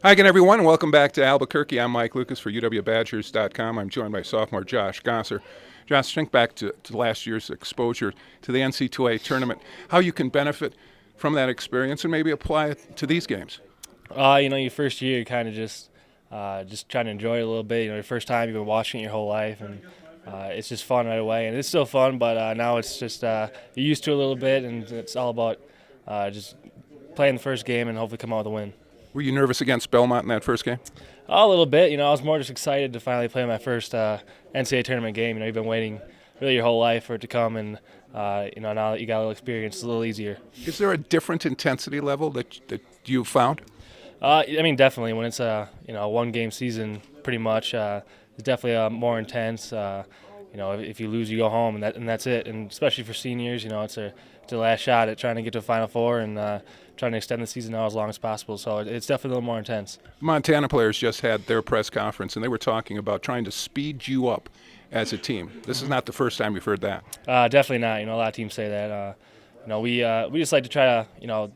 Hi again, everyone, and welcome back to Albuquerque. I'm Mike Lucas for UWBadgers.com. I'm joined by sophomore Josh Gosser. Josh, think back to last year's exposure to the NCAA tournament, how you can benefit from that experience and maybe apply it to these games. Your first year, you're kind of just trying to enjoy it a little bit. Your first time, you've been watching it your whole life, and it's just fun right away. And it's still fun, but now it's just you're used to it a little bit, and it's all about just playing the first game and hopefully come out with a win. Were you nervous against Belmont in that first game? A little bit. I was more just excited to finally play my first NCAA tournament game. You've been waiting really your whole life for it to come, and now that you got a little experience, it's a little easier. Is there a different intensity level that you found? Definitely. When it's a one-game season, pretty much, it's definitely more intense. If you lose, you go home, and that's it. And especially for seniors, it's a last shot at trying to get to a Final Four and trying to extend the season out as long as possible. So it's definitely a little more intense. Montana players just had their press conference, and they were talking about trying to speed you up as a team. This is not the first time you've heard that. Definitely not. A lot of teams say that. We just like to try to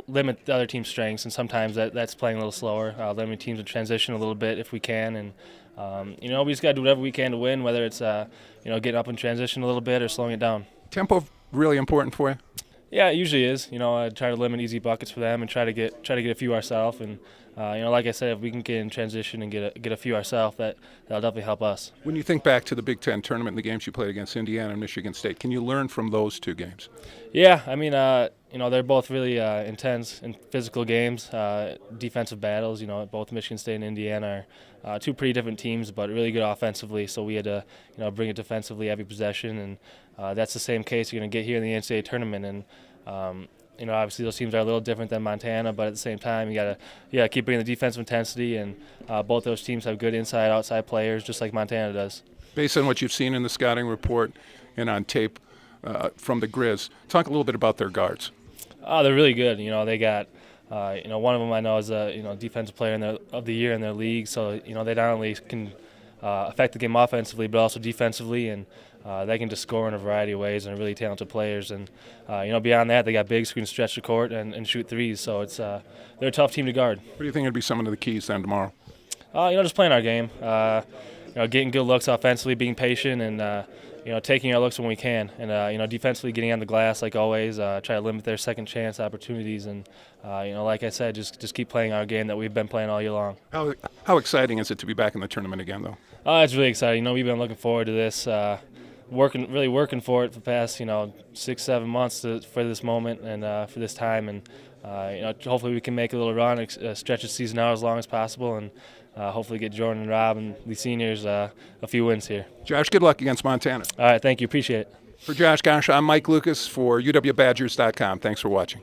limit the other team's strengths, and sometimes that's playing a little slower, limiting teams to transition a little bit if we can. And we just got to do whatever we can to win, whether it's getting up in transition a little bit or slowing it down. Tempo really important for you? Yeah, it usually is. I try to limit easy buckets for them and try to get a few ourselves. And like I said, if we can get in transition and get a few ourselves, that'll definitely help us. When you think back to the Big Ten tournament and the games you played against Indiana and Michigan State, can you learn from those two games? Yeah, they're both really intense and physical games, defensive battles. Both Michigan State and Indiana are two pretty different teams, but really good offensively. So we had to, bring it defensively every possession, and that's the same case you're going to get here in the NCAA tournament. And obviously those teams are a little different than Montana, but at the same time, you gotta keep bringing the defensive intensity. And both those teams have good inside-outside players, just like Montana does. Based on what you've seen in the scouting report and on tape from the Grizz, talk a little bit about their guards. They're really good. They got, one of them I know is a, defensive player of the year in their league. So, they not only can affect the game offensively, but also defensively, and they can just score in a variety of ways and are really talented players. And, beyond that, they got bigs who can stretch the court and shoot threes. So they're a tough team to guard. What do you think would be some of the keys then tomorrow? Just playing our game, getting good looks offensively, being patient, and taking our looks when we can, and defensively getting on the glass like always. Try to limit their second chance opportunities, and like I said, just keep playing our game that we've been playing all year long. How exciting is it to be back in the tournament again, though? It's really exciting. We've been looking forward to this, working for it for the past 6-7 months for this moment and for this time, and hopefully we can make a little run, stretch the season out as long as possible, and hopefully get Jordan and Rob and the seniors a few wins here. Josh, good luck against Montana. All right, thank you. Appreciate it. For Josh Gosser, I'm Mike Lucas for UWBadgers.com. Thanks for watching.